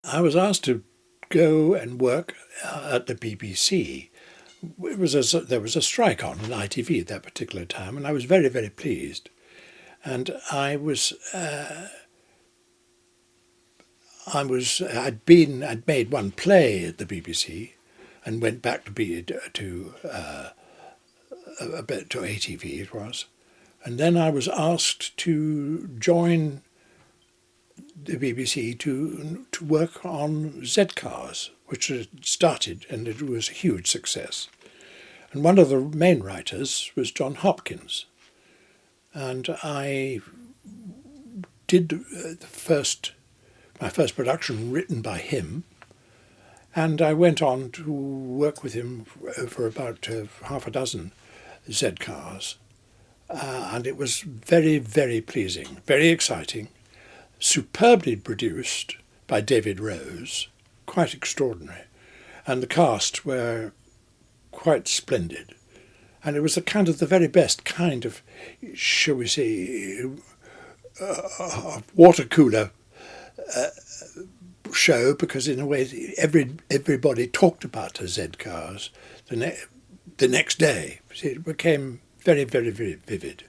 I was asked to go and work at the BBC. There was a strike on in ITV at that particular time, and I was very, very pleased. And I'd made one play at the BBC, and went back a bit to ATV it was, and then I was asked to join the BBC to work on Z cars, which had started, and it was a huge success. And one of the main writers was John Hopkins, and I did my first production written by him, and I went on to work with him for about half a dozen Z cars, and it was very, very pleasing, very exciting, superbly produced by David Rose, quite extraordinary, and the cast were quite splendid. And it was the very best kind of, shall we say, water cooler show, because in a way everybody talked about the Z cars the next day. It became very, very, very vivid.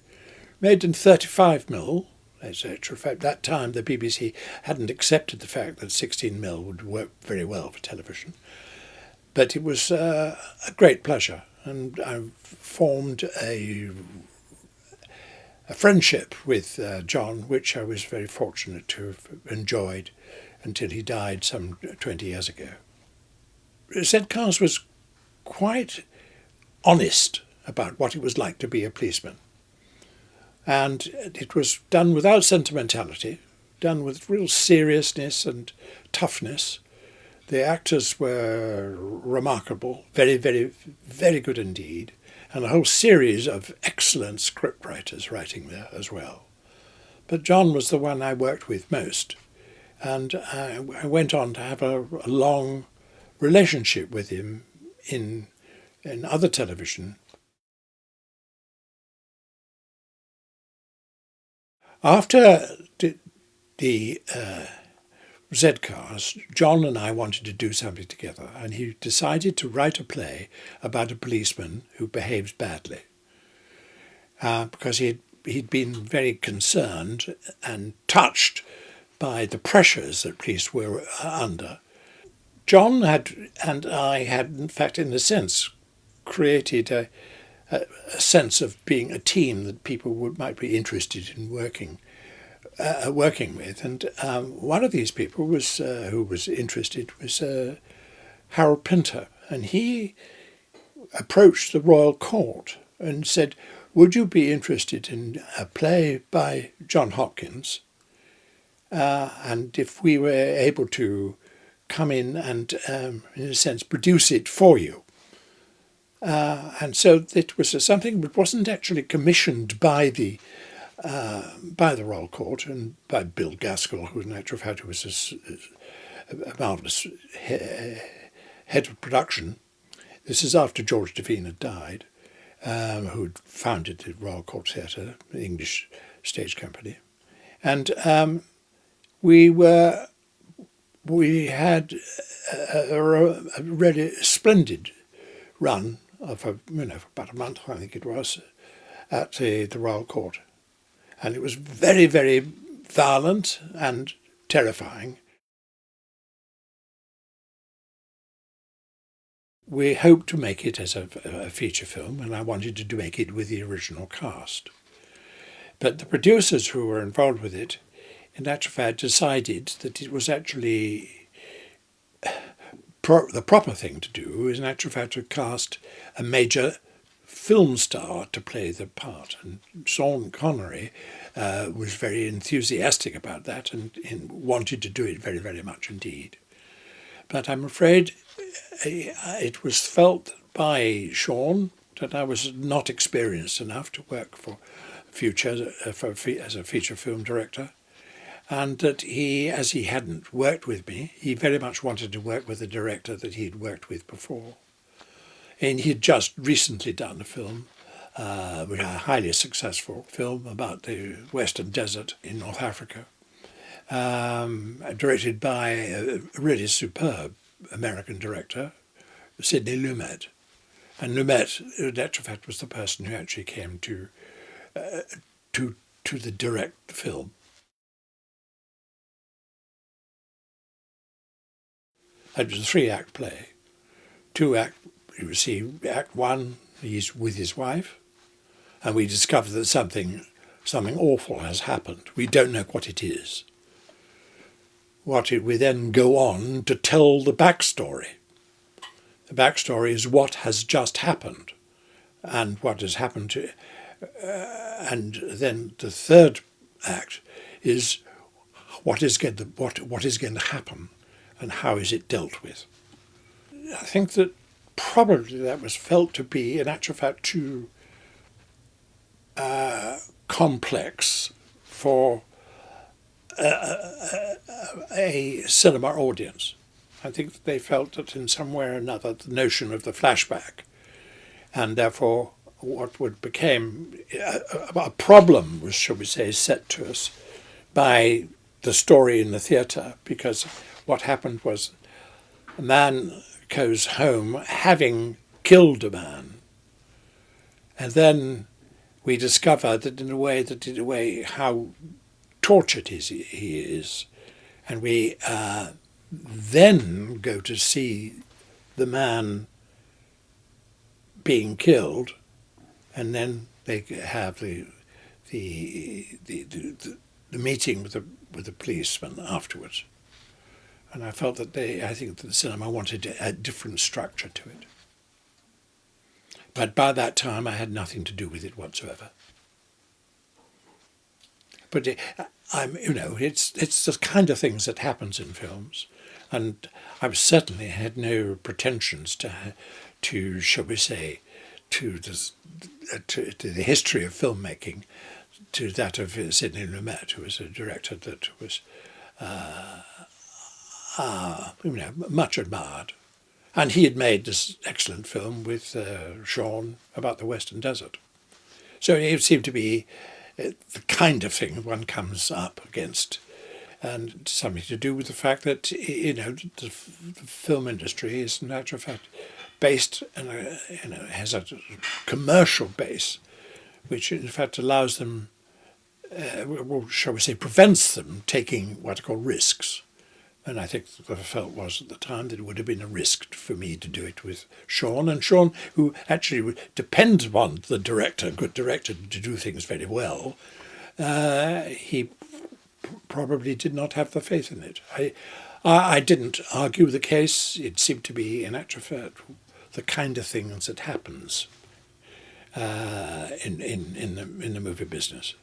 Made in 35mm, etc. In fact, that time the BBC hadn't accepted the fact that 16mm would work very well for television. But it was a great pleasure, and I formed a friendship with John, which I was very fortunate to have enjoyed until he died some 20 years ago. Z Cars was quite honest about what it was like to be a policeman. And it was done without sentimentality, done with real seriousness and toughness. The actors were remarkable, very, very, very good indeed, and a whole series of excellent scriptwriters writing there as well. But John was the one I worked with most, and I went on to have a long relationship with him in other television. After the Z Cars, John and I wanted to do something together, and he decided to write a play about a policeman who behaves badly, because he'd been very concerned and touched by the pressures that police were under. John and I had, in fact, in a sense, created a sense of being a team that people might be interested in working with. And one of these people who was interested was Harold Pinter, and he approached the Royal Court and said, "Would you be interested in a play by John Hopkins? And if we were able to come in and, in a sense, produce it for you." And so it was something that wasn't actually commissioned by the Royal Court and by Bill Gaskell, who in actual fact was a marvellous head of production. This is after George Devine had died, who'd founded the Royal Court Theatre, the English stage company. And we had a really splendid run for about a month, I think it was, at the Royal Court. And it was very, very violent and terrifying. We hoped to make it as a feature film, and I wanted to make it with the original cast. But the producers who were involved with it, in actual fact, decided that it was actually the proper thing to do is, in actual fact, to cast a major film star to play the part. And Sean Connery was very enthusiastic about that and wanted to do it very, very much indeed. But I'm afraid it was felt by Sean that I was not experienced enough to work for as a feature film director. And that as he hadn't worked with me, he very much wanted to work with a director that he'd worked with before. And he'd just recently done a film, a highly successful film about the Western Desert in North Africa. directed by a really superb American director, Sidney Lumet. And Lumet, in actual fact, was the person who actually came to the direct film. It was a 3-act play. 2-act, you see, Act 1, he's with his wife, and we discover that something awful has happened. We don't know what it is. We then go on to tell the backstory. The backstory is what has just happened, and what has happened to, and then the 3rd act is what is going to happen, and how is it dealt with. I think that probably that was felt to be, in actual fact, too complex for a cinema audience. I think that they felt that in some way or another the notion of the flashback, and therefore what became a problem was, shall we say, set to us by the story in the theatre, because what happened was a man goes home having killed a man, and then we discover that in a way how tortured he is, and we then go to see the man being killed, and then they have the meeting with the policeman afterwards. And I felt that I think that the cinema wanted a different structure to it. But by that time, I had nothing to do with it whatsoever. But it's the kind of things that happens in films, and I certainly had no pretensions to shall we say, to the history of filmmaking, to that of Sidney Lumet, who was a director that was much admired. And he had made this excellent film with Sean about the Western Desert. So it seemed to be the kind of thing one comes up against, and something to do with the fact that the film industry is, in actual fact, based has a commercial base, which in fact allows them, shall we say, prevents them taking what are called risks. And I think the felt was at the time that it would have been a risk for me to do it with Sean. And Sean, who actually depends upon the director, good director, to do things very well, he probably did not have the faith in it. I didn't argue the case. It seemed to be, in actual fact, the kind of things that happens in the movie business.